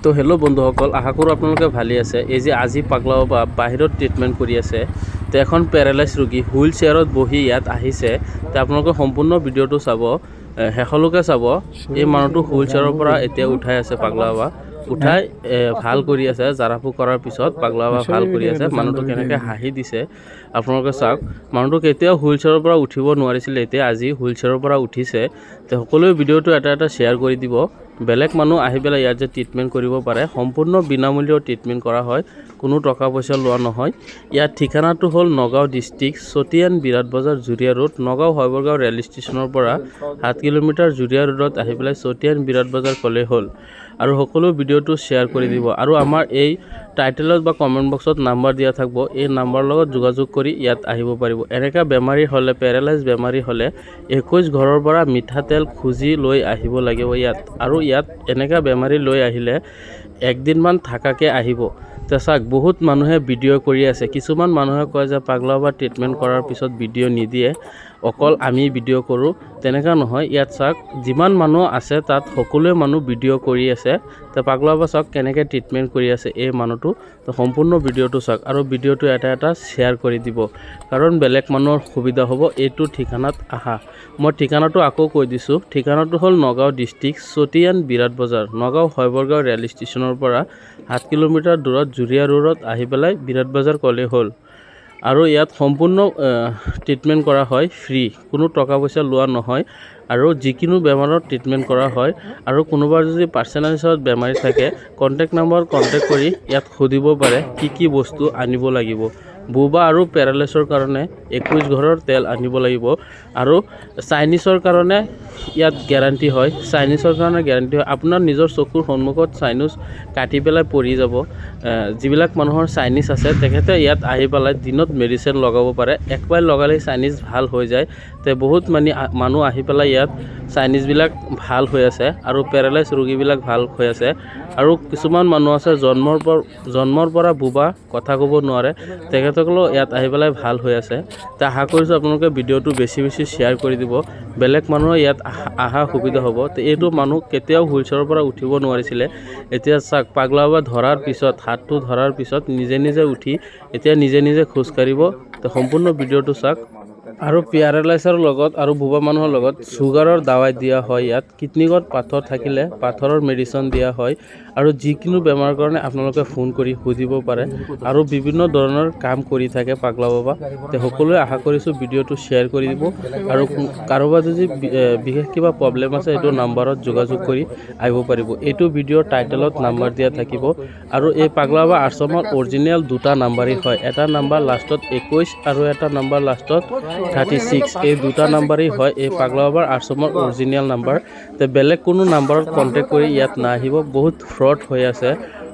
তো হেল্ল' বন্ধুসকল, আশা কৰোঁ আপোনালোকে ভালেই আছে। এই যে আজি পাগলা বাবা বাহিৰত ট্ৰিটমেণ্ট কৰি আছে, তো এখন পেৰালাইজ ৰোগী হুইল চেয়াৰত বহি ইয়াত আহিছে। তো আপোনালোকে সম্পূৰ্ণ ভিডিঅ'টো চাব, শেষলৈকে চাব। এই মানুহটো হুইল চেয়াৰৰ পৰা এতিয়া উঠাই আছে পাগলা বাবা, উঠাই ভাল কৰি আছে। জাৰাফু কৰাৰ পিছত পাগলা বাবা ভাল কৰি আছে। মানুহটো কেনেকৈ হাঁহি দিছে আপোনালোকে চাওক। মানুহটো কেতিয়াও হুইল চেয়াৰৰ পৰা উঠিব নোৱাৰিছিলে, এতিয়া আজি হুইল চেয়াৰৰ পৰা উঠিছে। তো সকলোৱে ভিডিঅ'টো এটা শ্বেয়াৰ কৰি দিব। বেলেগ মানুহ আহি পেলাই ইয়াত যে ট্ৰিটমেণ্ট কৰিব পাৰে, সম্পূৰ্ণ বিনামূলীয় ট্ৰিটমেণ্ট কৰা হয়, কোনো টকা পইচা লোৱা নহয়। ইয়াৰ ঠিকনাটো হ'ল নগাঁও ডিষ্ট্ৰিক্ট, চতিয়ান বিৰাট বজাৰ জুৰিয়া ৰোড, নগাঁও শৈবৰগাঁও ৰেল ষ্টেচনৰ পৰা 7 কিলোমিটাৰ জুৰিয়া ৰোডত আহি পেলাই চতিয়ান বিৰাট বজাৰ ক'লেই হ'ল। আৰু সকলো ভিডিঅ'টো শ্বেয়াৰ কৰি দিব। আৰু আমাৰ এই টাইটেলত বা কমেণ্ট বক্সত নাম্বাৰ দিয়া থাকিব, এই নাম্বাৰৰ লগত যোগাযোগ কৰি ইয়াত আহিব পাৰিব। এনেকুৱা বেমাৰী হ'লে, পেৰালাইজ বেমাৰী হ'লে 21 ঘৰৰ পৰা মিঠাতেল খুজি লৈ আহিব লাগিব ইয়াত। আৰু ইয়াত এনেকুৱা বেমাৰী লৈ আহিলে একদিনমান থাকাকৈ আহিব। তো চাওক, বহুত মানুহে ভিডিঅ' কৰি আছে। কিছুমান মানুহে কয় যে পাগলা বাবা ট্ৰিটমেণ্ট কৰাৰ পিছত ভিডিঅ' নিদিয়ে, অকল আমি ভিডিঅ' কৰোঁ। তেনেকুৱা নহয়, ইয়াত চাওক যিমান মানুহ আছে তাত সকলোৱে মানুহ ভিডিঅ' কৰি আছে। তো পাগলা বাবা চাওক কেনেকৈ ট্ৰিটমেণ্ট কৰি আছে এই মানুহটো। তো সম্পূৰ্ণ ভিডিঅ'টো চাওক আৰু ভিডিঅ'টো এটা শ্বেয়াৰ কৰি দিব, কাৰণ বেলেগ মানুহৰ সুবিধা হ'ব। এইটো ঠিকনাত আহা, মই ঠিকনাটো আকৌ কৈ দিছোঁ। ঠিকনাটো হ'ল নগাঁও ডিষ্ট্ৰিক্ট, চতিয়ান বিৰাট বজাৰ, নগাঁও শৈবৰগাঁও ৰেল ষ্টেচনৰ পৰা 7 কিলোমিটাৰ দূৰত জুৰিয়া ৰোডত আহি পেলাই বিৰাট বজাৰ ক'লেই হ'ল। আৰু ইয়াত সম্পূৰ্ণ ট্ৰিটমেণ্ট কৰা হয় ফ্ৰী, কোনো টকা পইচা লোৱা নহয়। আৰু যিকোনো বেমাৰত ট্ৰিটমেণ্ট কৰা হয়। আৰু কোনোবাৰ যদি পাৰ্চনেল হিচাপত বেমাৰী থাকে, কণ্টেক্ট নম্বৰ কণ্টেক্ট কৰি ইয়াত সুধিব পাৰে কি বস্তু আনিব লাগিব। বুবা আৰু পেৰালাইছৰ কাৰণে 21 ঘৰৰ তেল আনিব লাগিব। আৰু চাইনিজৰ কাৰণে ইয়াত গেৰাণ্টি হয়, চাইনিজৰ কাৰণে গেৰাণ্টি হয়। আপোনাৰ নিজৰ চকুৰ সন্মুখত চাইনিজ কাটি পেলাই পৰি যাব। যিবিলাক মানুহৰ চাইনিজ আছে তেখেতে ইয়াত আহি পেলাই দিনত মেডিচিন লগাব পাৰে, একবাৰ লগালেই চাইনিজ ভাল হৈ যায়। তো বহুত মানুহ আহি পেলাই ইয়াত চাইনিজবিলাক ভাল হৈ আছে আৰু পেৰালাইজ ৰোগীবিলাক ভাল হৈ আছে। আৰু কিছুমান মানুহ আছে জন্মৰ পৰা বুবা, কথা ক'ব নোৱাৰে, তেখেতসকলেও ইয়াত আহি পেলাই ভাল হৈ আছে। তো আশা কৰিছোঁ আপোনালোকে ভিডিঅ'টো বেছি শ্বেয়াৰ কৰি দিব, বেলেগ মানুহৰ ইয়াত অহা সুবিধা হ'ব। তো এইটো মানুহ কেতিয়াও হুইল চেয়াৰৰ পৰা উঠিব নোৱাৰিছিলে, এতিয়া চাওক পাগলা বাবা ধৰাৰ পিছত, হাতটো ধৰাৰ পিছত নিজে উঠি এতিয়া নিজে খোজকাঢ়িব। তো সম্পূৰ্ণ ভিডিঅ'টো চাওক। আৰু পেৰালাইছৰ লগত আৰু বুবা মানুহৰ লগত চুগাৰৰ দাৱাই দিয়া হয় ইয়াত। কিডনীত পাথৰ থাকিলে পাথৰৰ মেডিচিন দিয়া হয়। আৰু যিকোনো বেমাৰৰ কাৰণে আপোনালোকে ফোন কৰি সুধিব পাৰে। আৰু বিভিন্ন ধৰণৰ কাম কৰি থাকে পাগলা বাবা। তো সকলোৱে আশা কৰিছোঁ ভিডিঅ'টো শ্বেয়াৰ কৰি দিব। আৰু কাৰোবাৰ যদি বিশেষ কিবা প্ৰব্লেম আছে, এইটো নাম্বাৰত যোগাযোগ কৰি আহিব পাৰিব। এইটো ভিডিঅ'ৰ টাইটেলত নাম্বাৰ দিয়া থাকিব। আৰু এই পাগলা বাবা আশ্ৰমৰ অৰিজিনেল দুটা নাম্বাৰেই হয়, এটা নাম্বাৰ লাষ্টত 21 আৰু এটা নাম্বাৰ লাষ্টত 36। এই দুটা নাম্বাৰেই হয় এই পাগলা বাবাৰ আশ্ৰমৰ অৰিজিনেল নাম্বাৰ। তো বেলেগ কোনো নাম্বাৰত কণ্টেক্ট কৰি ইয়াত নাহিব, বহুত ফ্ৰড হৈ আছে।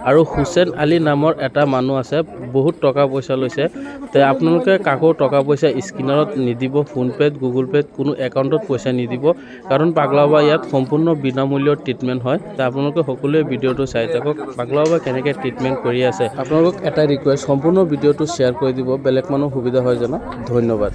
আৰু হুছেইন আলী নামৰ এটা মানুহ আছে, বহুত টকা পইচা লৈছে। তো আপোনালোকে কাকো টকা পইচা স্কেনাৰত নিদিব, ফোনপে'ত, গুগল পে'ত, কোনো একাউণ্টত পইচা নিদিব, কাৰণ পাগলা বাবা ইয়াত সম্পূৰ্ণ বিনামূল্যৰ ট্ৰিটমেণ্ট হয়। তো আপোনালোকে সকলোৱে ভিডিঅ'টো চাই থাকক, পাগলা বাবা কেনেকৈ ট্ৰিটমেণ্ট কৰি আছে। আপোনালোকক এটাই ৰিকুৱেষ্ট, সম্পূৰ্ণ ভিডিঅ'টো শ্বেয়াৰ কৰি দিব, বেলেগ মানুহ সুবিধা হয় জানো। ধন্যবাদ।